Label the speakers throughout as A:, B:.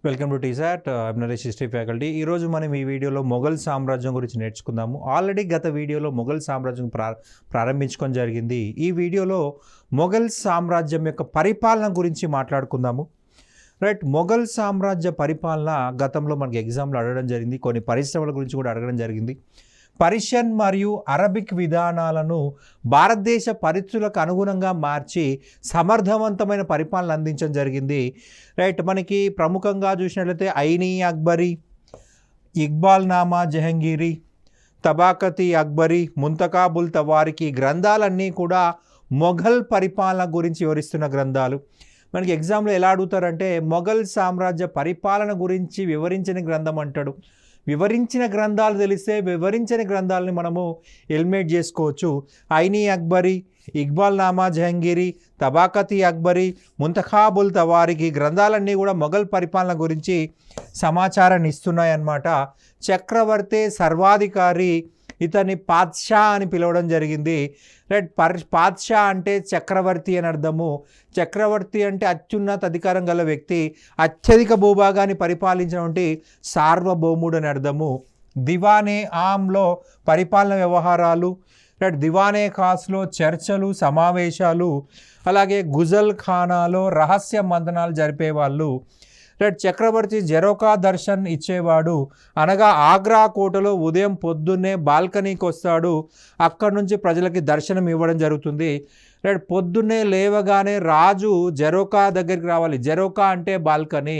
A: Welcome to T-SAT. I'm Naresh, history faculty. ఈరోజు మనం ఈ వీడియోలో మొఘల్ సామ్రాజ్యం గురించి నేర్చుకుందాము. ఆల్రెడీ గత వీడియోలో మొఘల్ సామ్రాజ్యం ప్రారంభించుకొని జరిగింది. ఈ వీడియోలో మొఘల్ సామ్రాజ్యం యొక్క పరిపాలన గురించి మాట్లాడుకుందాము. రైట్, మొఘల్ సామ్రాజ్య పరిపాలన గతంలో మనకి ఎగ్జామ్లో అడగడం జరిగింది. కొన్ని పరిశ్రమల గురించి కూడా అడగడం జరిగింది. పర్షియన్ మరియు అరబిక్ విధానాలను భారతదేశ పరిస్థితులకు అనుగుణంగా మార్చి సమర్థవంతమైన పరిపాలన అందించడం జరిగింది. రైట్, మనకి ప్రముఖంగా చూసినట్లయితే ఐనీ అక్బరీ, ఇక్బాల్ నామా జహంగీరీ, తబాకతి అక్బరీ, ముంతకాబుల్ తవారికి గ్రంథాలన్నీ కూడా మొఘల్ పరిపాలన గురించి వివరిస్తున్న గ్రంథాలు. మనకి ఎగ్జామ్లో ఎలా అడుగుతారంటే మొఘల్ సామ్రాజ్య పరిపాలన గురించి వివరించిన గ్రంథం అంటాడు. వివరించిన గ్రంథాలు తెలిస్తే వివరించిన గ్రంథాలని మనము ఎలిమినేట్ చేసుకోవచ్చు. ఐనీ అక్బరీ, ఇక్బాల్ నామా జహంగీరీ, తబాకతి అక్బరీ, ముంతఖాబుల్ తవారికి గ్రంథాలన్నీ కూడా మొఘల్ పరిపాలన గురించి సమాచారాన్ని ఇస్తున్నాయన్నమాట. చక్రవర్తి సర్వాధికారి, ఇతన్ని పాద్షా అని పిలవడం జరిగింది. రైట్, పాద్షా అంటే చక్రవర్తి అని అర్థము. చక్రవర్తి అంటే అత్యున్నత అధికారం గల వ్యక్తి, అత్యధిక భూభాగాన్ని పరిపాలించినటువంటి సార్వభౌముడు అని అర్థము. దివానే ఆమ్లో పరిపాలన వ్యవహారాలు, రైట్, దివానే ఖాస్లో చర్చలు సమావేశాలు, అలాగే గుజల్ ఖానాలో రహస్య మంథనాలు జరిపేవాళ్ళు. రైట్, చక్రవర్తి జరోకా దర్శన్ ఇచ్చేవాడు. అనగా ఆగ్రా కోటలో ఉదయం పొద్దున్నే బాల్కనీకి వస్తాడు, అక్కడి నుంచి ప్రజలకి దర్శనం ఇవ్వడం జరుగుతుంది. రైట్, పొద్దున్నే లేవగానే రాజు జరోకా దగ్గరికి రావాలి. జరోకా అంటే బాల్కనీ.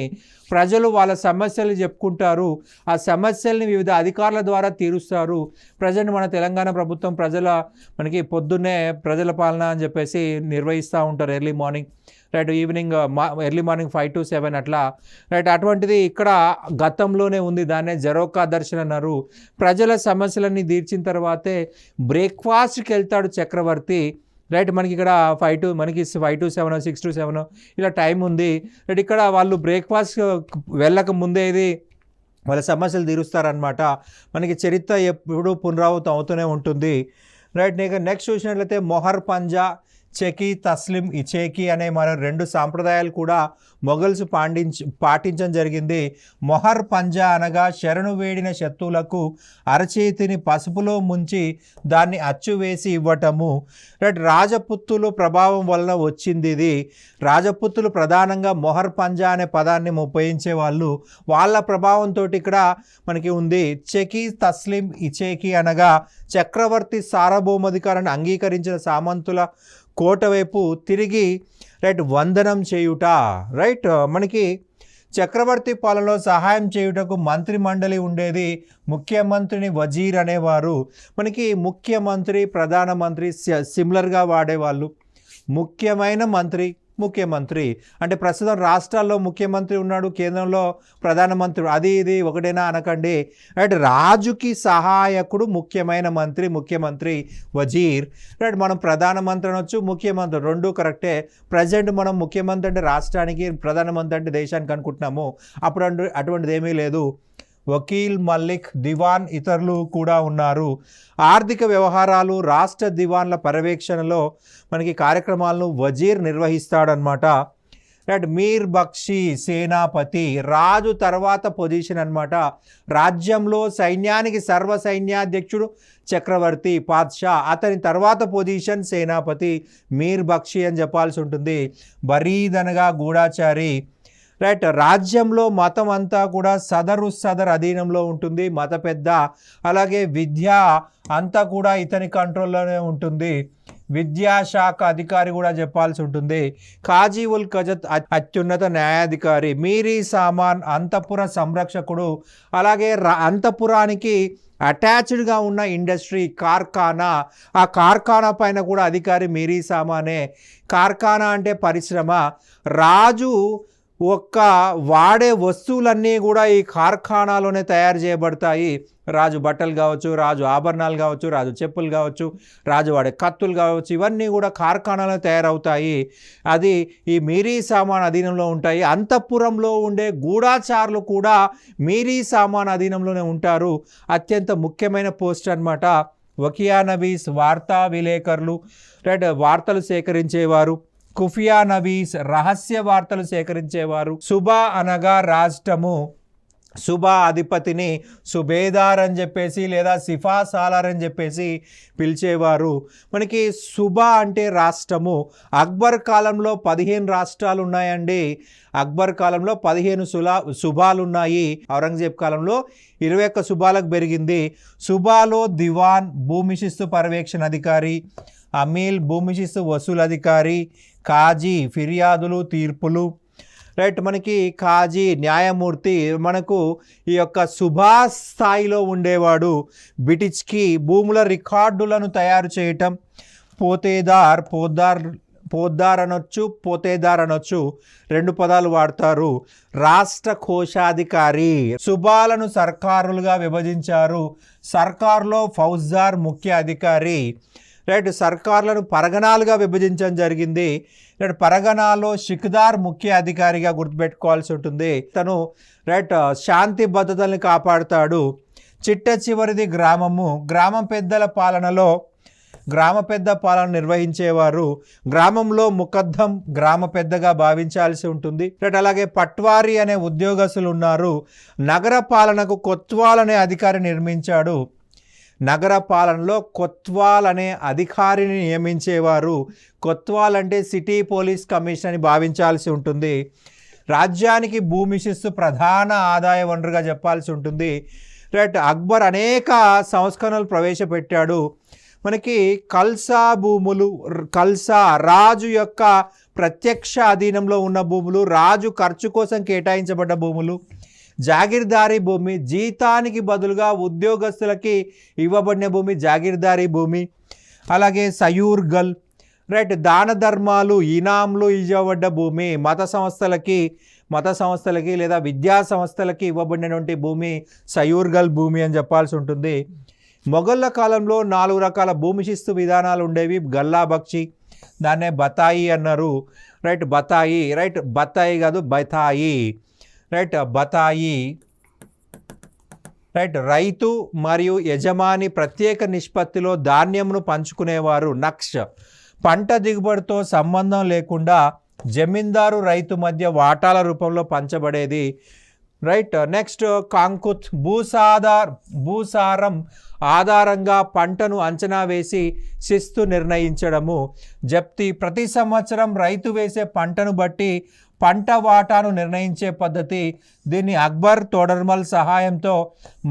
A: ప్రజలు వాళ్ళ సమస్యలు చెప్పుకుంటారు, ఆ సమస్యల్ని వివిధ అధికారుల ద్వారా తీరుస్తారు. ప్రజెంట్ మన తెలంగాణ ప్రభుత్వం మనకి పొద్దున్నే ప్రజల పాలన అని చెప్పేసి నిర్వహిస్తూ ఉంటారు early morning. Right, evening early morning 5 to 7 అట్లా. రైట్, అటువంటిది ఇక్కడ గతంలోనే ఉంది. దాన్నే జరోకా దర్శన్ అన్నారు. ప్రజల సమస్యలన్నీ తీర్చిన తర్వాతే బ్రేక్ఫాస్ట్కి వెళ్తాడు చక్రవర్తి. రైట్, మనకి ఇక్కడ 5 to 7, 6 to 7 ఇలా టైం ఉంది. రైట్, ఇక్కడ వాళ్ళు బ్రేక్ఫాస్ట్ వెళ్ళక ముందే ఇది వాళ్ళ సమస్యలు తీరుస్తారనమాట. మనకి చరిత్ర ఎప్పుడు పునరావృతం అవుతూనే ఉంటుంది. రైట్, నెక్స్ట్ చూసినట్లయితే మొహర్ పంజా, చెకీ, తస్లిం, ఇచేకి అనే మరో 2 సాంప్రదాయాలు కూడా మొఘల్స్ పాటించడం జరిగింది. మొహర్ పంజా అనగా శరణు వేడిన శత్రువులకు అరచేతిని పసుపులో ముంచి దాన్ని అచ్చు వేసి ఇవ్వటము. రైట్, రాజపుత్తులు ప్రభావం వలన వచ్చింది ఇది. రాజపుత్తులు ప్రధానంగా మొహర్ పంజా అనే పదాన్ని ఉపయోగించేవాళ్ళు. వాళ్ళ ప్రభావంతో ఇక్కడ మనకి ఉంది. చెకీ, తస్లిం, ఇచేకి అనగా చక్రవర్తి సార్వభౌమాధికారాన్ని అంగీకరించిన సామంతుల కోట వైపు తిరిగి రైట్ వందనం చేయుట. రైట్, మనకి చక్రవర్తి పాలనలో సహాయం చేయుటకు మంత్రి మండలి ఉండేది. ముఖ్యమంత్రిని వజీర్ అనేవారు. మనకి ముఖ్యమంత్రి, ప్రధానమంత్రి సిమిలర్గా వాడేవాళ్ళు. ముఖ్యమైన మంత్రి, ముఖ్యమంత్రి అంటే ప్రస్తుతం రాష్ట్రాల్లో ముఖ్యమంత్రి ఉన్నాడు, కేంద్రంలో ప్రధానమంత్రి, అది ఇది ఒకటేనా అనకండి. రైట్, రాజుకి సహాయకుడు ముఖ్యమైన మంత్రి, ముఖ్యమంత్రి వజీర్. రైట్, మనం ప్రధానమంత్రి అనొచ్చు, ముఖ్యమంత్రి రెండు కరెక్టే. ప్రజెంట్ మనం ముఖ్యమంత్రి అంటే రాష్ట్రానికి, ప్రధానమంత్రి అంటే దేశానికి అనుకుంటున్నాము. అప్పుడు అటువంటిది ఏమీ లేదు. వకీల్, మల్లిక్, దివాన్ ఇతరులు కూడా ఉన్నారు. ఆర్థిక వ్యవహారాలు, రాష్ట్ర దివాన్ల పర్యవేక్షణలో మనకి కార్యక్రమాలను వజీర్ నిర్వహిస్తాడనమాట. రైట్, మీర్ బక్షి సేనాపతి, రాజు తర్వాత పొజిషన్ అనమాట. రాజ్యంలో సైన్యానికి సర్వ సైన్యాధ్యక్షుడు చక్రవర్తి, పాద్షా. అతని తర్వాత పొజిషన్ సేనాపతి, మీర్ బక్షి అని చెప్పాల్సి ఉంటుంది. బరీద్ అనగా గూఢాచారి. రైట్, రాజ్యంలో మతం అంతా కూడా సదర్ అధీనంలో ఉంటుంది, మత పెద్ద. అలాగే విద్య అంతా కూడా ఇతని కంట్రోల్లోనే ఉంటుంది, విద్యాశాఖ అధికారి కూడా చెప్పాల్సి ఉంటుంది. కాజీ ఉల్ కజత్ అత్యున్నత న్యాయాధికారి. మీరీ సామాన్ అంతఃపుర సంరక్షకుడు. అలాగే అంతఃపురానికి అటాచ్డ్గా ఉన్న ఇండస్ట్రీ, కార్ఖానా, ఆ కార్ఖానా పైన కూడా అధికారి మీరీ సామానే. కార్ఖానా అంటే పరిశ్రమ. రాజు వాడే వస్తువులన్నీ కూడా ఈ కార్ఖానాలోనే తయారు చేయబడతాయి. రాజు బట్టలు కావచ్చు, రాజు ఆభరణాలు కావచ్చు, రాజు చెప్పులు కావచ్చు, రాజు వాడే కత్తులు కావచ్చు, ఇవన్నీ కూడా కార్ఖానాలో తయారవుతాయి. అది ఈ మీరీ సామాన్ అధీనంలో ఉంటాయి. అంతఃపురంలో ఉండే గూఢాచారులు కూడా మీరీ సామాన్ అధీనంలోనే ఉంటారు. అత్యంత ముఖ్యమైన పోస్ట్ అన్నమాట. వకియా నబీస్ వార్తా విలేకరులు. రైట్, వార్తలు సేకరించేవారు. ఖుఫియా నవీస్ రహస్య వార్తలు సేకరించేవారు. సుబా అనగా రాష్ట్రము, సుబా అధిపతిని సుబేదార్ అని చెప్పేసి లేదా సిఫా సాలార్ అని చెప్పేసి పిలిచేవారు. మనకి సుబా అంటే రాష్ట్రము. అక్బర్ కాలంలో 15 రాష్ట్రాలు ఉన్నాయండి. అక్బర్ కాలంలో 15 సుబాలు ఉన్నాయి. ఔరంగజేబ్ కాలంలో 21 సుబాలకు పెరిగింది. సుబాలో దివాన్ భూమి శిస్తు పర్యవేక్షణ అధికారి, అమీల్ భూమి శిస్తు వసూలు అధికారి, కాజీ ఫిర్యాదులు తీర్పులు, రైట్. మనకి కాజీ న్యాయమూర్తి మనకు ఈ యొక్క సుభాష్ స్థాయిలో ఉండేవాడు. బ్రిటిష్కి భూముల రికార్డులను తయారు చేయటం. పోద్దార్ అనొచ్చు, పోతేదార్ అనొచ్చు, 2 పదాలు వాడతారు. రాష్ట్ర కోశాధికారి. సుబాలను సర్కారులుగా విభజించారు. సర్కారులో ఫౌజ్దార్ ముఖ్య అధికారి, రైట్. సర్కార్లను పరగణాలుగా విభజించడం జరిగింది. పరగణాలో షిక్దార్ ముఖ్య అధికారిగా గుర్తుపెట్టుకోవాల్సి ఉంటుంది. తను రైట్ శాంతి భద్రతల్ని కాపాడుతాడు. చిట్ట చివరిది గ్రామము. గ్రామ పెద్ద పాలన నిర్వహించేవారు. గ్రామంలో ముకద్దం గ్రామ పెద్దగా భావించాల్సి ఉంటుంది. రైట్. అలాగే పట్వారీ అనే ఉద్యోగస్తులు ఉన్నారు. నగర పాలనకు కొత్వాల్ అనే అధికారి నిర్మించాడు. నగర పాలనలో కొత్వాల్ అనే అధికారిని నియమించేవారు. కొత్వాల్ అంటే సిటీ పోలీస్ కమిషన్ అని భావించాల్సి ఉంటుంది. రాజ్యానికి భూమి శిస్తు ప్రధాన ఆదాయ వనరుగా చెప్పాల్సి ఉంటుంది. రైట్. అక్బర్ అనేక సంస్కరణలు ప్రవేశపెట్టాడు. మనకి కల్సా భూములు, కల్సా రాజు యొక్క ప్రత్యక్ష అధీనంలో ఉన్న భూములు, రాజు ఖర్చు కోసం కేటాయించబడ్డ భూములు. జాగీర్దారీ భూమి, జీతానికి బదులుగా ఉద్యోగస్తులకి ఇవ్వబడిన భూమి జాగీర్దారీ భూమి. అలాగే సయూర్గల్, రైట్. దాన ధర్మాలు ఇనాంలు ఇవ్వబడ్డ భూమి. మత సంస్థలకి లేదా విద్యా సంస్థలకి ఇవ్వబడినటువంటి భూమి సయూర్గల్ భూమి అని చెప్పాల్సి ఉంటుంది. మొఘళ్ళ కాలంలో 4 రకాల భూమి శిస్తు విధానాలు ఉండేవి. గల్లా బక్షి, దాన్నే బతాయి అన్నారు. రైట్. బతాయి, రైట్. బతాయి కాదు బతాయి, రైట్. బతాయి, రైట్. రైతు మరియు యజమాని ప్రత్యేక నిష్పత్తిలో ధాన్యంను పంచుకునేవారు. నక్ష పంట దిగుబడితో సంబంధం లేకుండా జమీందారు రైతు మధ్య వాటాల రూపంలో పంచబడేది. రైట్. నెక్స్ట్ కాంకుత్ భూసారం ఆధారంగా పంటను అంచనా వేసి శిస్తు నిర్ణయించడము. జప్తి ప్రతి సంవత్సరం రైతు వేసే పంటను బట్టి పంట వాటాను నిర్ణయించే పద్ధతి. దీన్ని అక్బర్ తోడర్మల్ సహాయంతో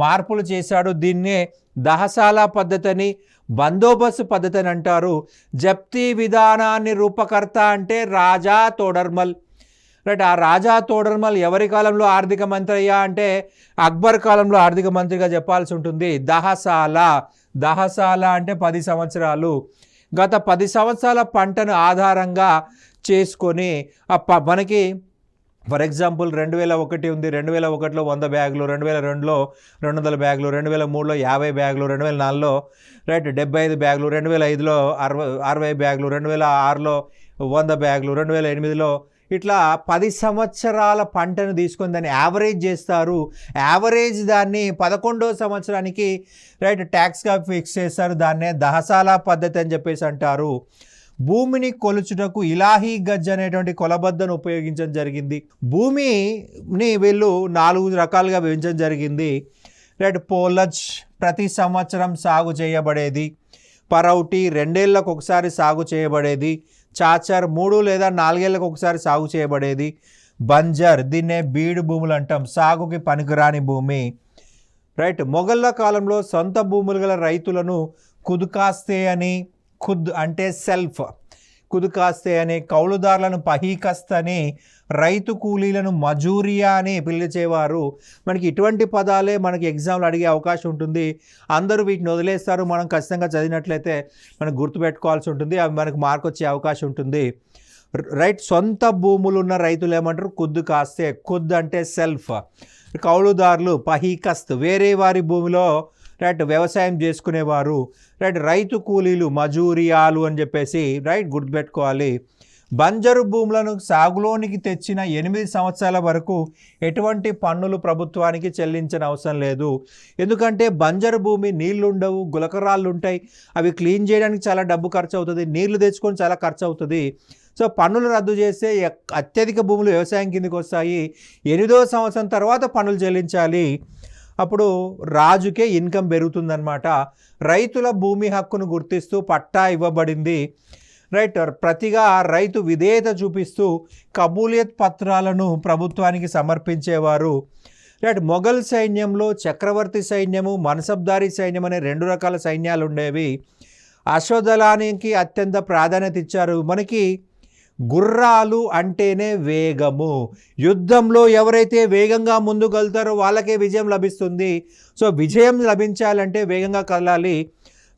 A: మార్పులు చేశాడు. దీన్నే దహసాలా పద్ధతి అని, బందోబస్తు పద్ధతి అని అంటారు. జప్తీ విధానాన్ని రూపకర్త అంటే రాజా తోడర్మల్. రైట్. ఆ రాజా తోడర్మల్ ఎవరి కాలంలో ఆర్థిక మంత్రి అయ్యా అంటే అక్బర్ కాలంలో ఆర్థిక మంత్రిగా చెప్పాల్సి ఉంటుంది. దహసాలా అంటే 10 సంవత్సరాలు. గత 10 సంవత్సరాల పంటను ఆధారంగా చేసుకొని మనకి ఫర్ ఎగ్జాంపుల్ 2001 ఉంది. 2001లో 100 బ్యాగులు, 2002లో 200 బ్యాగులు, 2003లో 50 బ్యాగులు, 2004లో రైట్ 75 బ్యాగులు, 2005లో 60 బ్యాగులు, 2006లో 100 బ్యాగులు, 2008లో ఇట్లా 10 సంవత్సరాల పంటను తీసుకొని దాన్ని యావరేజ్ చేస్తారు. యావరేజ్ దాన్ని 11వ సంవత్సరానికి రైట్ ట్యాక్స్గా ఫిక్స్ చేస్తారు. దాన్నే దహసాలా పద్ధతి అని చెప్పేసి అంటారు. భూమిని కొలుచుటకు ఇలాహీ గజ్ అనేటువంటి కొలబద్దను ఉపయోగించడం జరిగింది. భూమిని వీళ్ళు 4 రకాలుగా విభజించడం జరిగింది. రైట్. పోలజ్ ప్రతి సంవత్సరం సాగు చేయబడేది. పరౌటి 2 ఏళ్లకు ఒకసారి సాగు చేయబడేది. చాచర్ 3 లేదా 4 ఏళ్లకు ఒకసారి సాగు చేయబడేది. బంజర్ దీన్నే బీడు భూములు అంటాం, సాగుకి పనికిరాని భూమి. రైట్. మొఘళ్ళ కాలంలో సొంత భూములు గల రైతులను కుదుకాస్తే అని, ఖుద్ అంటే సెల్ఫ్, కుదుకాస్తే అని, కౌలుదారులను పహీకస్త్ అని, రైతు కూలీలను మజూరియా అని పిలిచేవారు. మనకి ఇటువంటి పదాలే మనకి ఎగ్జామ్లో అడిగే అవకాశం ఉంటుంది. అందరూ వీటిని వదిలేస్తారు. మనం ఖచ్చితంగా చదివినట్లయితే మనకు గుర్తుపెట్టుకోవాల్సి ఉంటుంది. అవి మనకు మార్క్ వచ్చే అవకాశం ఉంటుంది. రైట్. సొంత భూములు ఉన్న రైతులు ఏమంటారు? కుద్దు కాస్తే. కుద్ అంటే సెల్ఫ్. కౌలుదారులు పహీకస్త్ వేరే వారి భూమిలో రైట్ వ్యవసాయం చేసుకునేవారు. రైట్. రైతు కూలీలు మజూరియాలు అని చెప్పేసి రైట్ గుర్తుపెట్టుకోవాలి. బంజరు భూములను సాగులోనికి తెచ్చిన 8 సంవత్సరాల వరకు ఎటువంటి పన్నులు ప్రభుత్వానికి చెల్లించిన అవసరం లేదు. ఎందుకంటే బంజరు భూమి నీళ్లు ఉండవు, గులకరాళ్ళు ఉంటాయి, అవి క్లీన్ చేయడానికి చాలా డబ్బు ఖర్చు అవుతుంది, నీళ్లు తెచ్చుకొని చాలా ఖర్చు అవుతుంది. సో పన్నులు రద్దు చేస్తే అత్యధిక భూములు వ్యవసాయం కిందకి వస్తాయి. 8వ సంవత్సరం తర్వాత పన్నులు చెల్లించాలి. అప్పుడు రాజుకే ఇన్కమ్ పెరుగుతుందన్నమాట. రైతుల భూమి హక్కును గుర్తిస్తూ పట్టా ఇవ్వబడింది. రైట్, ప్రతిగా రైతు విధేయత చూపిస్తూ కబూలియత్ పత్రాలను ప్రభుత్వానికి సమర్పించేవారు. రైట్, మొఘల్ సైన్యంలో చక్రవర్తి సైన్యము, మన్సబ్దారీ సైన్యం అనే 2 రకాల సైన్యాలు ఉండేవి. అశ్వదళానికి అత్యంత ప్రాధాన్యత ఇచ్చారు. మనకి గుర్రాలు అంటేనే వేగము. యుద్ధంలో ఎవరైతే వేగంగా ముందుకు వెళ్తారో వాళ్ళకే విజయం లభిస్తుంది. సో విజయం లభించాలంటే వేగంగా కదలాలి.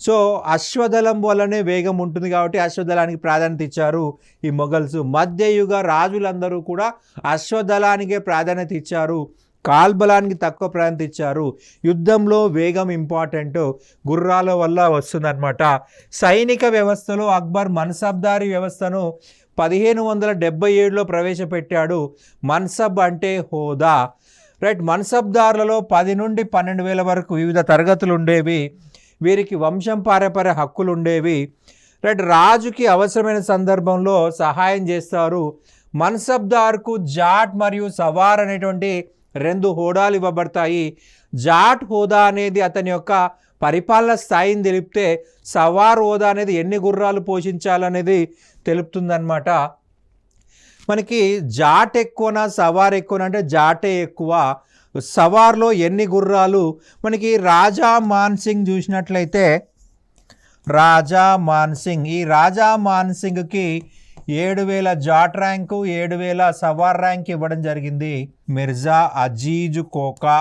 A: సో అశ్వదళం వల్లనే వేగం ఉంటుంది కాబట్టి అశ్వదళానికి ప్రాధాన్యత ఇచ్చారు ఈ మొఘల్స్. మధ్యయుగ రాజులందరూ కూడా అశ్వదళానికే ప్రాధాన్యత ఇచ్చారు, కాల్బలానికి తక్కువ ప్రాధాన్యత ఇచ్చారు. యుద్ధంలో వేగం ఇంపార్టెంట్, గుర్రాల వల్ల వస్తుందన్నమాట. సైనిక వ్యవస్థలో అక్బర్ మన్సబ్దారీ వ్యవస్థను 1577లో ప్రవేశపెట్టాడు. మన్సబ్ అంటే హోదా. రైట్, మన్సబ్దారులలో 10 నుండి 12,000 వరకు వివిధ తరగతులు ఉండేవి. వీరికి వంశం పారపర్య హక్కులు ఉండేవి. రైట్, రాజుకి అవసరమైన సందర్భంలో సహాయం చేస్తారు. మన్సబ్దార్కు జాట్ మరియు సవార్ అనేటువంటి 2 హోదాలు ఇవ్వబడతాయి. జాట్ హోదా అనేది అతని యొక్క పరిపాలన స్థాయిని తెలిపితే, సవార్ హోదా అనేది ఎన్ని గుర్రాలు పోషించాలనేది తెలుపుతుందన్నమాట. మనకి జాట్ ఎక్కువనా సవార్ ఎక్కువనా అంటే జాటే ఎక్కువ. సవార్లో ఎన్ని గుర్రాలు, మనకి రాజా మాన్సింగ్ చూసినట్లయితే, రాజా మాన్సింగ్, ఈ రాజా మాన్సింగ్కి 7,000 జాట్ ర్యాంకు, 7,000 సవార్ ర్యాంక్ ఇవ్వడం జరిగింది. మిర్జా అజీజ్ కోకా,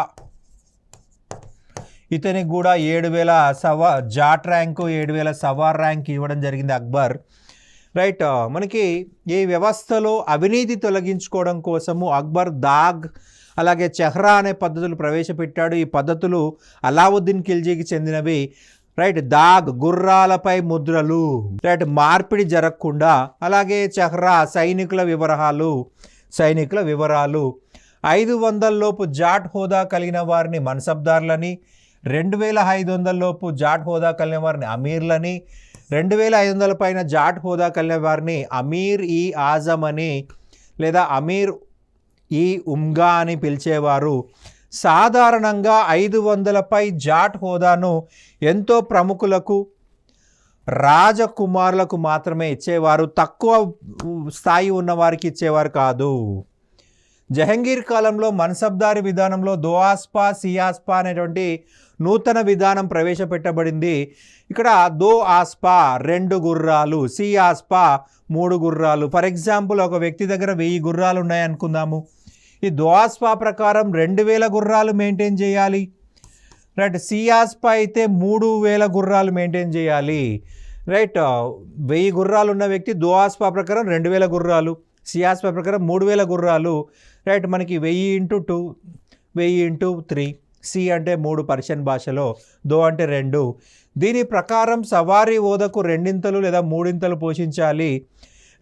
A: ఇతనికి కూడా 7,000 జాట్ ర్యాంకు, 7,000 సవార్ ర్యాంక్ ఇవ్వడం జరిగింది అక్బర్. రైట్, మనకి ఈ వ్యవస్థలో అవినీతి తొలగించుకోవడం కోసము అక్బర్ దాగ్ అలాగే చెహ్రా అనే పద్ధతులు ప్రవేశపెట్టాడు. ఈ పద్ధతులు అలావుద్దీన్ ఖిల్జీకి చెందినవి. రైట్, దాగ్ గుర్రాలపై ముద్రలు, రైట్, మార్పిడి జరగకుండా. అలాగే చెహ్రా సైనికుల వివరాలు, 500 లోపు జాట్ హోదా కలిగిన వారిని మన్సబ్దార్లని, 2,500 లోపు జాట్ హోదా కలిగిన వారిని అమీర్లని, 2,500 పైన జాట్ హోదా కలిగిన వారిని అమీర్ ఈ ఆజం అని లేదా అమీర్ ఈ ఉమ్గా అని పిలిచేవారు. సాధారణంగా 500పై జాట్ హోదాను ఎంతో ప్రముఖులకు, రాజకుమారులకు మాత్రమే ఇచ్చేవారు, తక్కువ స్థాయి ఉన్న వారికి ఇచ్చేవారు కాదు. జహంగీర్ కాలంలో మన్సబ్దారీ విధానంలో దోఆస్పా, సియాస్పా అనేటువంటి నూతన విధానం ప్రవేశపెట్టబడింది. ఇక్కడ దో ఆస్పా 2 గుర్రాలు, సియాస్పా 3 గుర్రాలు. ఫర్ ఎగ్జాంపుల్, ఒక వ్యక్తి దగ్గర 1000 గుర్రాలు ఉన్నాయనుకుందాము. ఈ దోఆస్పా ప్రకారం 2,000 గుర్రాలు మెయింటైన్ చేయాలి. రైట్, సియాస్పా అయితే 3,000 గుర్రాలు మెయింటైన్ చేయాలి. రైట్, 1000 గుర్రాలు ఉన్న వ్యక్తి దోఆస్పా ప్రకారం 2,000 గుర్రాలు, సియాస్పా ప్రకారం 3,000 గుర్రాలు. రైట్, మనకి 1000 × 2, 1000 × 3. సి అంటే 3 పర్షియన్ భాషలో, దో అంటే 2. దీని ప్రకారం సవారీ హోదాకు 2 లేదా 3 పోషించాలి.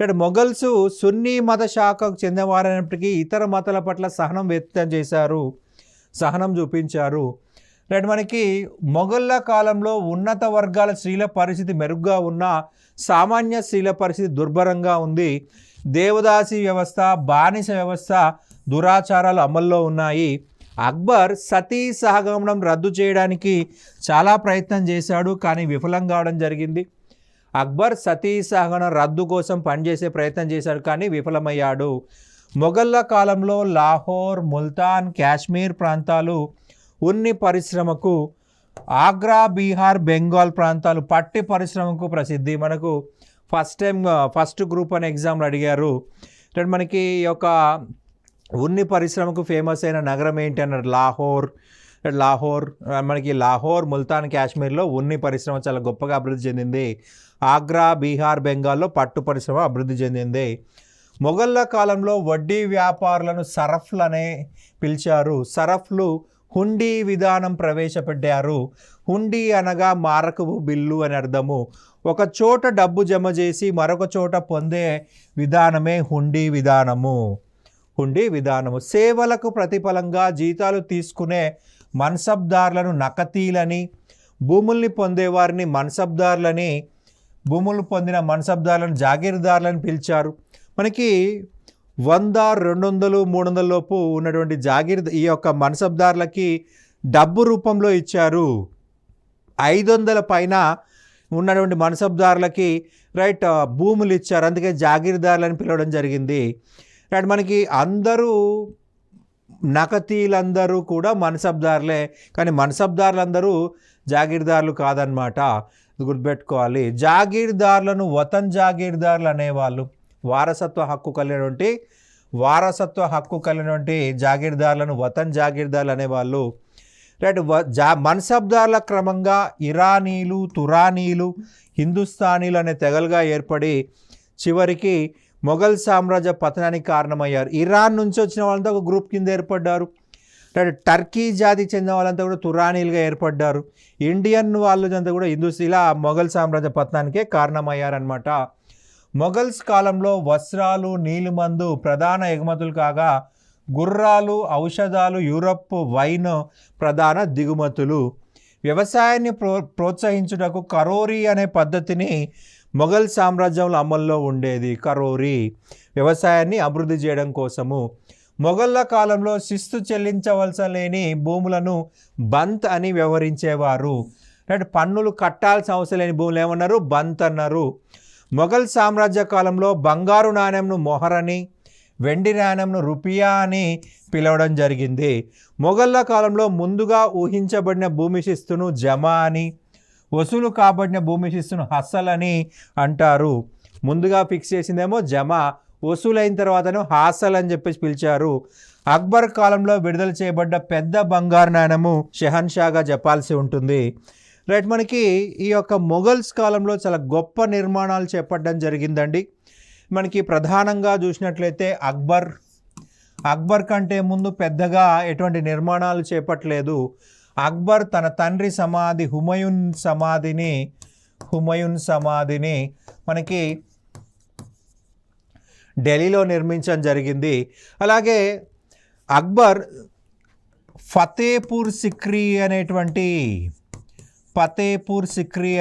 A: రైట్, మొఘల్స్ సున్నీ మత శాఖకు చెందినవారైనప్పటికీ ఇతర మతాల పట్ల సహనం వ్యక్తం చేశారు, సహనం చూపించారు. రైట్, మనకి మొఘళ్ళ కాలంలో ఉన్నత వర్గాల స్త్రీల పరిస్థితి మెరుగ్గా ఉన్న, సామాన్య స్త్రీల పరిస్థితి దుర్భరంగా ఉంది. దేవదాసి వ్యవస్థ, బానిస వ్యవస్థ, దురాచారాలు అమల్లో ఉన్నాయి. అక్బర్ సతీ సహగమనం రద్దు చేయడానికి చాలా ప్రయత్నం చేశాడు, కానీ విఫలం కావడం జరిగింది. అక్బర్ సతీ సహగమనం రద్దు కోసం పనిచేసే ప్రయత్నం చేశాడు, కానీ విఫలమయ్యాడు. మొఘళ్ళ కాలంలో లాహోర్, ముల్తాన్, కాశ్మీర్ ప్రాంతాలు ఉన్ని పరిశ్రమకు, ఆగ్రా, బీహార్, బెంగాల్ ప్రాంతాలు పట్టి పరిశ్రమకు ప్రసిద్ధి. మనకు ఫస్ట్ గ్రూప్ అనే ఎగ్జామ్లు అడిగారు. మనకి ఈ యొక్క ఉన్ని పరిశ్రమకు ఫేమస్ అయిన నగరం ఏంటి అన్నారు, లాహోర్. మనకి లాహోర్, ముల్తాన్, కాశ్మీర్లో ఉన్ని పరిశ్రమ చాలా గొప్పగా అభివృద్ధి చెందింది. ఆగ్రా, బీహార్, బెంగాల్లో పట్టు పరిశ్రమ అభివృద్ధి చెందింది. మొఘళ్ళ కాలంలో వడ్డీ వ్యాపారులను సరఫ్లనే పిలిచారు. సరఫ్లు హుండీ విధానం ప్రవేశపెట్టారు. హుండీ అనగా మారకపు బిల్లు అని అర్థము. ఒక చోట డబ్బు జమ చేసి మరొక చోట పొందే విధానమే హుండీ విధానము. హుండీ విధానము. సేవలకు ప్రతిఫలంగా జీతాలు తీసుకునే మన్సబ్దారులను నకతీలని, భూముల్ని పొందేవారిని మన్సబ్దారులని, భూములు పొందిన మన్సబ్దారులను జాగీర్దారులను పిలిచారు. మనకి 100, 200, 300 లోపు ఉన్నటువంటి ఈ యొక్క మన్సబ్దారులకి డబ్బు రూపంలో ఇచ్చారు. 500 పైన ఉన్నటువంటి మన్సబ్దారులకి రైట్ భూములు ఇచ్చారు. అందుకే జాగీర్దారులని పిలవడం జరిగింది. రైట్ మనకి అందరూ నకతీలందరూ కూడా మన్సబ్దారులే, కానీ మన్సబ్దారులందరూ జాగీర్దారులు కాదనమాట. గుర్తుపెట్టుకోవాలి. జాగీర్దారులను వతన్ జాగీర్దారులు అనేవాళ్ళు. వారసత్వ హక్కు కలిగినటువంటి జాగీర్దారులను వతన్ జాగీర్దారులు అనేవాళ్ళు. రైట్ మన్సబ్దారుల క్రమంగా ఇరానీలు, తురానీలు, హిందుస్థానీలు అనే తెగలుగా ఏర్పడి చివరికి మొఘల్ సామ్రాజ్య పతనానికి కారణమయ్యారు. ఇరాన్ నుంచి వచ్చిన వాళ్ళంతా ఒక గ్రూప్ కింద ఏర్పడ్డారు. టర్కీ జాతికి చెందిన వాళ్ళంతా కూడా తురానీలుగా ఏర్పడ్డారు. ఇండియన్ వాళ్ళంతా కూడా ఇలా మొఘల్ సామ్రాజ్య పతనానికే కారణమయ్యారనమాట. మొఘల్స్ కాలంలో వస్త్రాలు, నీలిమందు ప్రధాన ఎగుమతులు కాగా గుర్రాలు, ఔషధాలు, యూరప్ వైన్ ప్రధాన దిగుమతులు. వ్యవసాయాన్ని ప్రోత్సహించుటకు కరోరీ అనే పద్ధతిని మొఘల్ సామ్రాజ్యంలో అమల్లో ఉండేది. కరోరీ వ్యవసాయాన్ని అభివృద్ధి చేయడం కోసము. మొఘళ్ళ కాలంలో శిస్తు చెల్లించవలసి లేని భూములను బంత్ అని వ్యవహరించేవారు. అంటే పన్నులు కట్టాల్సిన అవసరం లేని భూములు ఏమన్నారు? బంత్ అన్నారు. మొఘల్ సామ్రాజ్య కాలంలో బంగారు నాణ్యంను మొహర్ అని, వెండి నాణ్యంను రూపియా అని పిలవడం జరిగింది. మొఘళ్ళ కాలంలో ముందుగా ఊహించబడిన భూమి శిస్తును జమా అని, వసూలు కాబడిన భూమి శిస్తును హసల్ అని అంటారు. ముందుగా ఫిక్స్ చేసిందేమో జమా, వసూలైన తర్వాతను హాసల్ అని చెప్పేసి పిలిచారు. అక్బర్ కాలంలో విడుదల చేయబడ్డ పెద్ద బంగారు నాణ్యము షెహన్షాగా చెప్పాల్సి ఉంటుంది. రైట్ మనకి ఈ యొక్క మొఘల్స్ కాలంలో చాలా గొప్ప నిర్మాణాలు చేపట్టడం జరిగిందండి. మనకి ప్రధానంగా చూసినట్లయితే అక్బర్ కంటే ముందు పెద్దగా ఎటువంటి నిర్మాణాలు చేపట్టలేదు. అక్బర్ తన తండ్రి సమాధి హుమయూన్ సమాధిని మనకి ఢిల్లీలో నిర్మించడం జరిగింది. అలాగే అక్బర్ ఫతేపూర్ సిక్రీ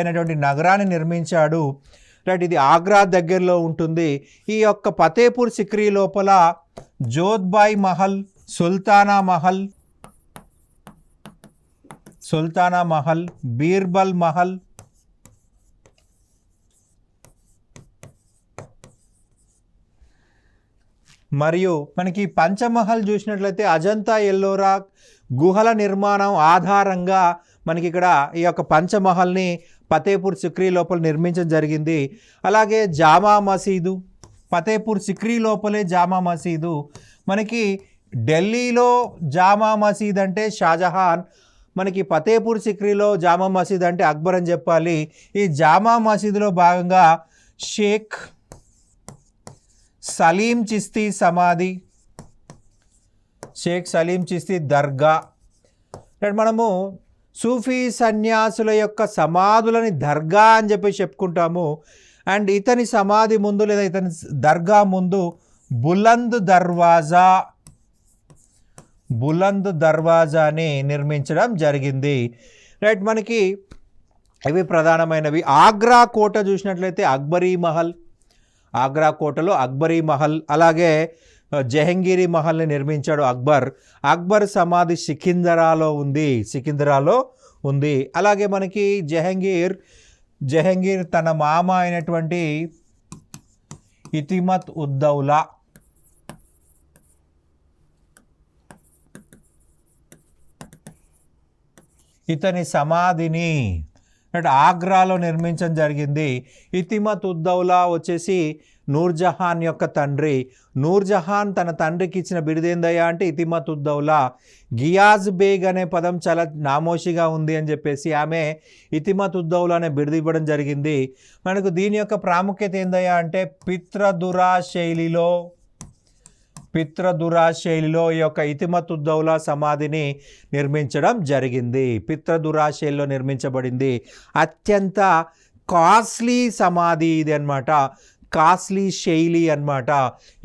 A: అనేటువంటి నగరాన్ని నిర్మించాడు. రైట్ ఇది ఆగ్రా దగ్గరలో ఉంటుంది. ఈ యొక్క ఫతేపూర్ సిక్రీ లోపల జోధ్బాయ్ మహల్, సుల్తానా మహల్, బీర్బల్ మహల్, మరియు మనకి పంచమహల్ చూసినట్లయితే అజంతా ఎల్లోరా గుహల నిర్మాణం ఆధారంగా మనకి ఇక్కడ ఈ యొక్క పంచమహల్ని ఫతేపూర్ సిక్రీ లోపల నిర్మించడం జరిగింది. అలాగే జామా మసీదు, ఫతేపూర్ సిక్రీ లోపలే జామా మసీదు. మనకి ఢిల్లీలో జామా మసీద్ అంటే షాజహాన్, మనకి ఫతేపూర్ సిక్రీలో జామా మసీద్ అంటే అక్బర్ అని చెప్పాలి. ఈ జామా మసీదులో భాగంగా షేక్ సలీం చిస్తీ సమాధి, షేక్ సలీం చిస్తీ దర్గా. మనము సూఫీ సన్యాసుల యొక్క సమాధులని దర్గా అని చెప్పి చెప్పుకుంటాము. అండ్ ఇతని సమాధి ముందు లేదా ఇతని దర్గా ముందు బులంద్ దర్వాజాని నిర్మించడం జరిగింది. రైట్ మనకి ఇవి ప్రధానమైనవి. ఆగ్రా కోట చూసినట్లయితే ఆగ్రా కోటలో అక్బరీ మహల్, అలాగే జహంగీరీ మహల్ని నిర్మించాడు అక్బర్ సమాధి సికిందరాలో ఉంది. అలాగే మనకి జహంగీర్ తన మామ అయినటువంటి ఇతిమత్ ఉద్దౌలా ఇతని సమాధిని ఆగ్రాలో నిర్మించడం జరిగింది. ఇతిమత్ ఉద్దౌలా వచ్చేసి నూర్జహాన్ యొక్క తండ్రి. నూర్జహాన్ తన తండ్రికి ఇచ్చిన బిరుదేందయ్యా అంటే ఇతిమత్ ఉద్దౌలా. గియాజ్ బేగ్ అనే పదం చాలా నామోషిగా ఉంది అని చెప్పేసి ఆమె ఇతిమత్ ఉద్దౌలా అనే బిరుదు ఇవ్వడం జరిగింది. మనకు దీని యొక్క ప్రాముఖ్యత ఏందయ్యా అంటే పిత్రదురా శైలిలో ఈ యొక్క ఇతిమత్ ఉద్దౌలా సమాధిని నిర్మించడం జరిగింది. పిత్రదురా శైలిలో నిర్మించబడింది. అత్యంత కాస్ట్లీ సమాధి ఇది అన్నమాట. కాస్ట్లీ శైలి అన్నమాట.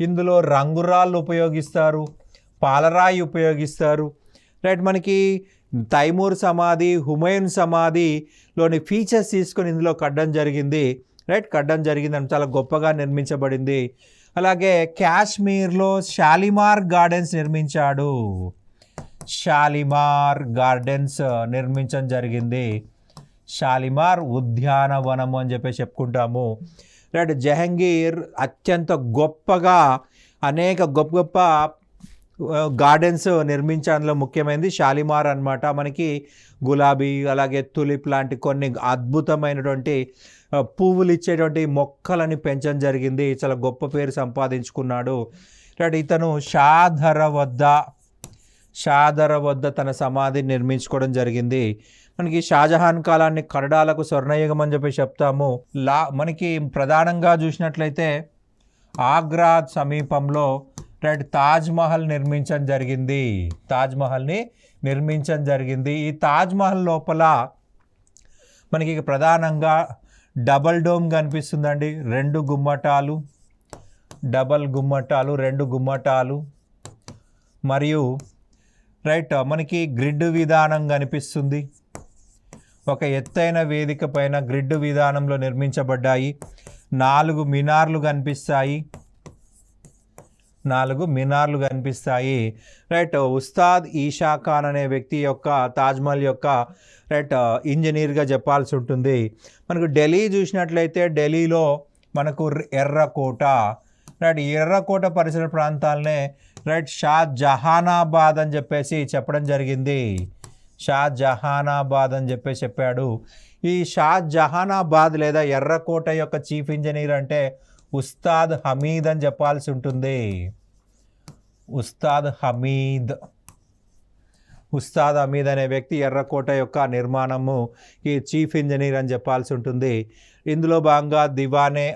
A: ఇందులో రంగురాళ్ళు ఉపయోగిస్తారు, పాలరాయి ఉపయోగిస్తారు. రైట్, మనకి తైమూర్ సమాధి, హుమయూన్ సమాధిలోని ఫీచర్స్ తీసుకొని ఇందులో కట్టడం జరిగింది. రైట్, కట్టడం జరిగిందని చాలా గొప్పగా నిర్మించబడింది. అలాగే కాశ్మీర్లో షాలిమార్ గార్డెన్స్ నిర్మించాడు. షాలిమార్ గార్డెన్స్ నిర్మించడం జరిగింది. షాలిమార్ ఉద్యానవనము అని చెప్పేసి చెప్పుకుంటాము. రైట్, జహంగీర్ అత్యంత గొప్పగా అనేక గొప్ప గొప్ప గార్డెన్స్ నిర్మించడంలో ముఖ్యమైనది షాలిమార్ అన్నమాట. మనకి గులాబీ అలాగే తులిప్ లాంటి కొన్ని అద్భుతమైనటువంటి పువ్వులు ఇచ్చేటువంటి మొక్కలని పెంచడం జరిగింది. చాలా గొప్ప పేరు సంపాదించుకున్నాడు. రైట్, ఇతను షాదర వద్ద తన సమాధిని నిర్మించుకోవడం జరిగింది. మనకి షాజహాన్ కాలాన్ని కన్నడాలకు స్వర్ణయుగం అని చెప్పి చెప్తాము. మనకి ప్రధానంగా చూసినట్లయితే ఆగ్రా సమీపంలో రైట్ తాజ్మహల్ నిర్మించడం జరిగింది. తాజ్మహల్ని నిర్మించడం జరిగింది. ఈ తాజ్మహల్ లోపల మనకి ప్రధానంగా డబల్ డోమ్ కనిపిస్తుందండి. 2 గుమ్మటాలు, డబల్ గుమ్మటాలు, 2 గుమ్మటాలు మరియు రైట్ మనకి గ్రిడ్ విధానం కనిపిస్తుంది. ఒక ఎత్తైన వేదిక పైన గ్రిడ్ విధానంలో నిర్మించబడ్డాయి. 4 మినార్లు కనిపిస్తాయి. 4 మినార్లు కనిపిస్తాయి. రైట్, ఉస్తాద్ ఈషా ఖాన్ అనే వ్యక్తి యొక్క తాజ్మహల్ యొక్క రైట్ ఇంజనీర్గా చెప్పాల్సి ఉంటుంది. మనకు ఢిల్లీ చూసినట్లయితే ఢిల్లీలో మనకు ఎర్రకోట, రైట్ ఎర్రకోట పరిసర ప్రాంతాలనే రైట్ షాజహానాబాద్ అని చెప్పేసి చెప్పడం జరిగింది. షాజహానాబాద్ అని చెప్పేసి చెప్పాడు. ఈ షాజహానాబాద్ లేదా ఎర్రకోట యొక్క చీఫ్ ఇంజనీర్ అంటే ఉస్తాద్ హమీద్ అని చెప్పాల్సి ఉంటుంది. ఉస్తాద్ హమీద్ అనే వ్యక్తి ఎర్రకోట యొక్క నిర్మాణము ఈ చీఫ్ ఇంజనీర్ అని చెప్పాల్సి ఉంటుంది. ఇందులో భాగంగా దివానే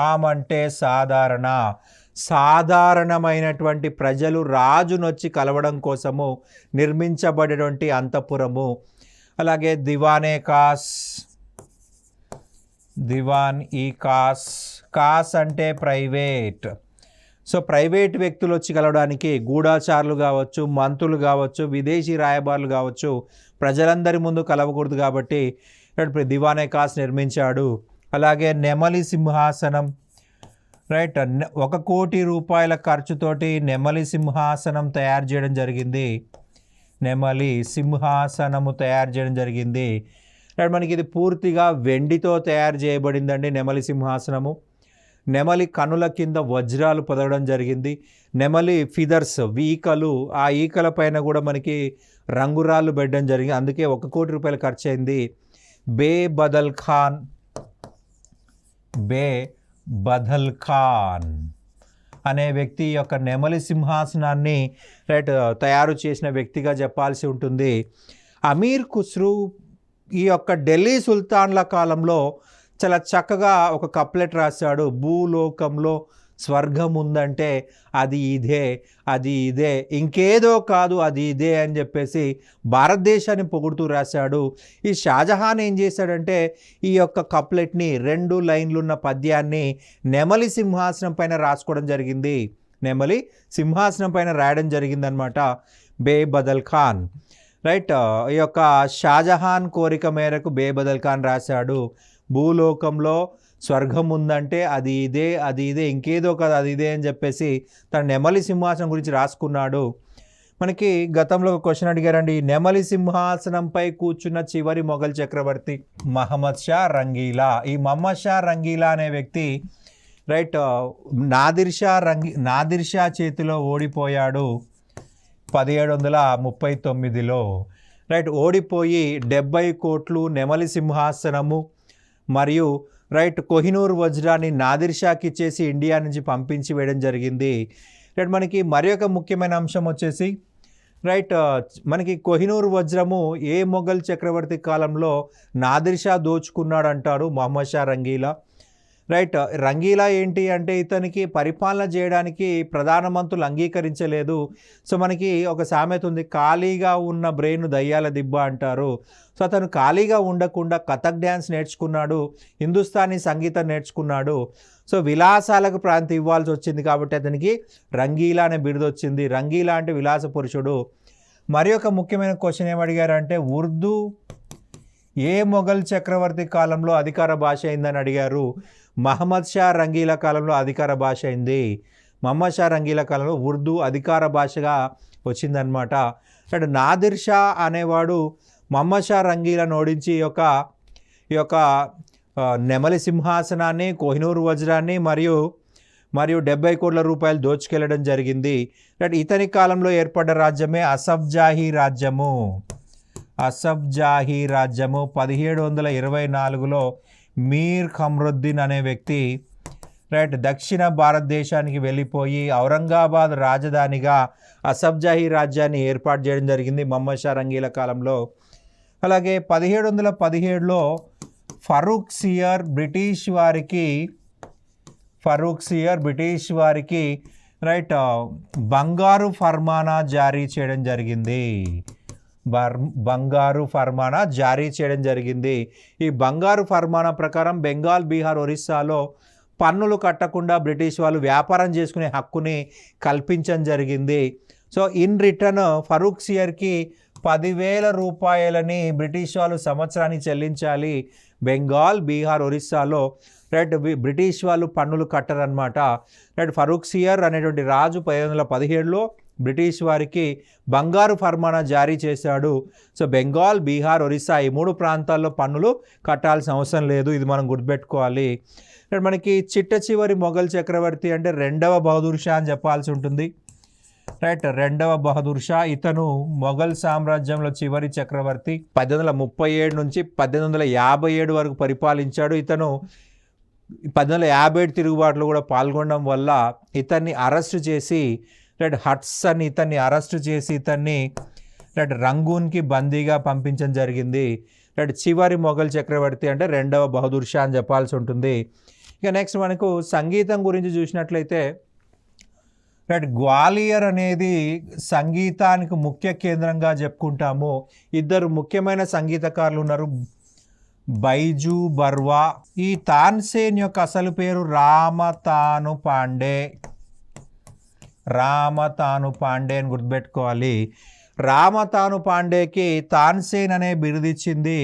A: ఆమ్ అంటే సాధారణమైనటువంటి ప్రజలు రాజునొచ్చి కలవడం కోసము నిర్మించబడేటువంటి అంతఃపురము. అలాగే దివాన్ ఈ కాస్ అంటే ప్రైవేట్. సో ప్రైవేట్ వ్యక్తులు వచ్చి కలవడానికి గూఢాచారులు కావచ్చు, మంత్రులు కావచ్చు, విదేశీ రాయబారులు కావచ్చు, ప్రజలందరి ముందు కలవకూడదు కాబట్టి దివానే కాస్ నిర్మించాడు. అలాగే నెమలి సింహాసనం, రైట్ 1 కోటి రూపాయల ఖర్చుతోటి నెమలి సింహాసనం తయారు చేయడం జరిగింది. నెమలి సింహాసనము తయారు చేయడం జరిగింది. రైట్, మనకి ఇది పూర్తిగా వెండితో తయారు చేయబడిందండి నెమలి సింహాసనము. నెమలి కనుల కింద వజ్రాలు పొదగడం జరిగింది. నెమలి ఫిదర్స్ ఈకలు, ఆ ఈకల పైన కూడా మనకి రంగురాళ్ళు పెట్టడం జరిగింది. అందుకే 1 కోటి రూపాయలు ఖర్చు అయింది. బే బదల్ ఖాన్ అనే వ్యక్తి యొక్క నెమలి సింహాసనాన్ని రైట్ తయారు చేసిన వ్యక్తిగా చెప్పాల్సి ఉంటుంది. అమీర్ ఖుస్రూ ఈ యొక్క ఢిల్లీ సుల్తాన్ల కాలంలో చాలా చక్కగా ఒక కప్లెట్ రాశాడు. భూలోకంలో స్వర్గం ఉందంటే అది ఇదే, ఇంకేదో కాదు, అది ఇదే అని చెప్పేసి భారతదేశాన్ని పొగుడుతూ రాశాడు. ఈ షాజహాన్ ఏం చేశాడంటే ఈ యొక్క కప్లెట్ని 2 లైన్లున్న పద్యాన్ని నెమలి సింహాసనం పైన రాసుకోవడం జరిగింది. నెమలి సింహాసనం పైన రాయడం జరిగిందనమాట. బే బదల్ ఖాన్ రైట్ ఈ యొక్క షాజహాన్ కోరిక మేరకు బే బదల్ ఖాన్ రాశాడు. భూలోకంలో స్వర్గం ఉందంటే అది ఇదే, ఇంకేదో కదా అది ఇదే అని చెప్పేసి తన నెమలి సింహాసనం గురించి రాసుకున్నాడు. మనకి గతంలో ఒక క్వశ్చన్ అడిగారండి, నెమలి సింహాసనంపై కూర్చున్న చివరి మొఘల్ చక్రవర్తి మహమ్మద్ షా రంగీలా. ఈ మహమ్మద్ షా రంగీలా అనే వ్యక్తి రైట్ నాదిర్ షా చేతిలో ఓడిపోయాడు 1739లో. రైట్, ఓడిపోయి 70 కోట్లు నెమలి సింహాసనము మరియు రైట్ కోహినూర్ వజ్రాన్ని నాదిర్ షాకి ఇచ్చేసి ఇండియా నుంచి పంపించి వేయడం జరిగింది. రైట్, మనకి మరి ఒక ముఖ్యమైన అంశం వచ్చేసి రైట్ మనకి కోహినూర్ వజ్రము ఏ మొఘల్ చక్రవర్తి కాలంలో నాదిర్ షా దోచుకున్నాడు అంటాడు మహమ్మద్ షా రంగీలా. రైట్. రంగీలా ఏంటి అంటే ఇతనికి పరిపాలన చేయడానికి ప్రధానమంత్రులు అంగీకరించలేదు. సో మనకి ఒక సామెత ఉంది, ఖాళీగా ఉన్న బ్రెయిన్ దయ్యాల దిబ్బ అంటారు. సో అతను ఖాళీగా ఉండకుండా కథక్ డ్యాన్స్ నేర్చుకున్నాడు, హిందుస్థానీ సంగీతం నేర్చుకున్నాడు. సో విలాసాలకు ప్రాంతం ఇవ్వాల్సి వచ్చింది కాబట్టి అతనికి రంగీలా అనే బిరుదు వచ్చింది. రంగీలా అంటే విలాస పురుషుడు. మరి ఒక ముఖ్యమైన క్వశ్చన్ ఏమడిగారంటే ఉర్దూ ఏ మొఘల్ చక్రవర్తి కాలంలో అధికార భాష అయిందని అడిగారు. మహమ్మద్ షా రంగీలా కాలంలో అధికార భాష అయింది. మహమ్మద్ షా రంగీలా కాలంలో ఉర్దూ అధికార భాషగా వచ్చిందనమాట. అంటే నాదిర్ షా అనేవాడు మహమ్మద్ షా రంగీలాను ఓడించి ఈ యొక్క నెమలి సింహాసనాన్ని, కోహినూర్ వజ్రాన్ని మరియు 70 కోట్ల రూపాయలు దోచుకెళ్లడం జరిగింది. అంటే ఇతని కాలంలో ఏర్పడ్డ రాజ్యమే అసఫ్జాహీ రాజ్యము. అసఫ్జాహీ రాజ్యము 1724లో మీర్ ఖమ్రుద్దీన్ అనే వ్యక్తి రైట్ దక్షిణ భారతదేశానికి వెళ్ళిపోయి ఔరంగాబాద్ రాజధానిగా అసఫ్జాహీ రాజ్యాన్ని ఏర్పాటు చేయడం జరిగింది మహమ్మద్ షా రంగీలా కాలంలో. అలాగే 1717లో ఫరూక్ సియర్ బ్రిటిష్ వారికి రైట్ బంగారు ఫర్మానా జారీ చేయడం జరిగింది. బంగారు ఫర్మానా జారీ చేయడం జరిగింది. ఈ బంగారు ఫర్మానా ప్రకారం బెంగాల్, బీహార్, ఒరిస్సాలో పన్నులు కట్టకుండా బ్రిటిష్ వాళ్ళు వ్యాపారం చేసుకునే హక్కుని కల్పించడం జరిగింది. సో ఇన్ రిటర్న్ ఫరూక్ సియర్కి 10,000 రూపాయలని బ్రిటిష్ వాళ్ళు సంవత్సరానికి చెల్లించాలి. బెంగాల్, బీహార్, ఒరిస్సాలో రైట్ బ్రిటిష్ వాళ్ళు పన్నులు కట్టరనమాట. రైట్ ఫరూక్ సియర్ అనేటువంటి రాజు 1717లో బ్రిటిష్ వారికి బంగారు ఫర్మానా జారీ చేశాడు. సో బెంగాల్, బీహార్, ఒరిస్సా ఈ 3 ప్రాంతాల్లో పన్నులు కట్టాల్సిన అవసరం లేదు. ఇది మనం గుర్తుపెట్టుకోవాలి. మనకి చిట్ట చివరి మొఘల్ చక్రవర్తి అంటే 2వ బహదూర్ షా అని చెప్పాల్సి ఉంటుంది. రైట్ 2వ బహదూర్ షా ఇతను మొఘల్ సామ్రాజ్యంలో చివరి చక్రవర్తి. 1837 నుంచి 1857 వరకు పరిపాలించాడు. ఇతను 1857 తిరుగుబాటులో కూడా పాల్గొనడం వల్ల ఇతన్ని అరెస్టు చేసి రైట్ హట్సన్ ఇతన్ని అరెస్టు చేసి ఇతన్ని రైట్ రంగూన్కి బందీగా పంపించడం జరిగింది. రైట్ చివరి మొఘల్ చక్రవర్తి అంటే 2వ బహదూర్ షా అని చెప్పాల్సి ఉంటుంది. ఇక నెక్స్ట్ మనకు సంగీతం గురించి చూసినట్లయితే రైట్ గ్వాలియర్ అనేది సంగీతానికి ముఖ్య కేంద్రంగా చెప్పుకుంటాము. 2 ముఖ్యమైన సంగీతకారులు ఉన్నారు, బైజూ బర్వా. ఈ తాన్సేన్ యొక్క అసలు పేరు రామతాను పాండే అని గుర్తుపెట్టుకోవాలి. రామతాను పాండేకి తాన్సేన్ అనే బిరుదిచ్చింది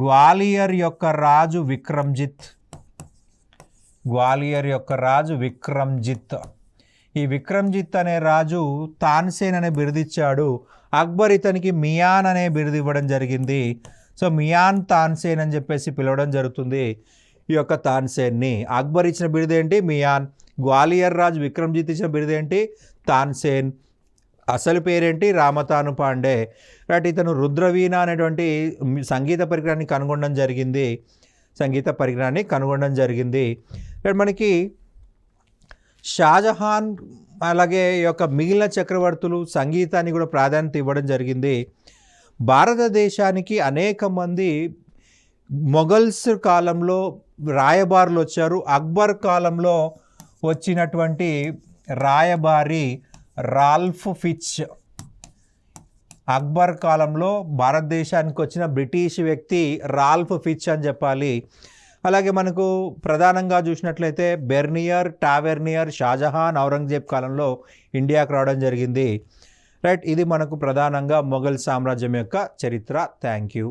A: గ్వాలియర్ యొక్క రాజు విక్రమ్జిత్. ఈ విక్రమ్జిత్ అనే రాజు తాన్సేన్ అనే బిరుదిచ్చాడు. అక్బర్ ఇతనికి మియాన్ అనే బిరుదు ఇవ్వడం జరిగింది. సో మియాన్ తాన్సేన్ అని చెప్పేసి పిలవడం జరుగుతుంది ఈ యొక్క తాన్సేన్ని. అక్బర్ ఇచ్చిన బిరుదు ఏంటి? మియాన్. గ్వాలియర్ రాజు విక్రమ్జిత్ ఇచ్చిన బిరుదు ఏంటి? తాన్సేన్. అసలు పేరేంటి? రామతాను పాండే. రైట్ ఇతను రుద్రవీణ అనేటువంటి సంగీత పరికరాన్ని కనుగొనడం జరిగింది. రైట్ మనకి షాజహాన్ అలాగే ఈ యొక్క మిగిలిన చక్రవర్తులు సంగీతాన్ని కూడా ప్రాధాన్యత ఇవ్వడం జరిగింది. భారతదేశానికి అనేక మంది మొఘల్స్ కాలంలో రాయబారులు వచ్చారు. అక్బర్ కాలంలో వచ్చినటువంటి రాయబారి రాల్ఫ్ ఫిచ్ అక్బర్ కాలంలో భారతదేశానికి వచ్చిన బ్రిటిష్ వ్యక్తి రాల్ఫ్ ఫిచ్ అని చెప్పాలి. అలాగే మనకు ప్రధానంగా చూసినట్లయితే బెర్నియర్, టావెర్నియర్, షాజహాన్, ఔరంగజేబ్ కాలంలో ఇండియాకు రావడం జరిగింది. రైట్ ఇది మనకు ప్రధానంగా మొఘల్ సామ్రాజ్యం యొక్క చరిత్ర. Thank you.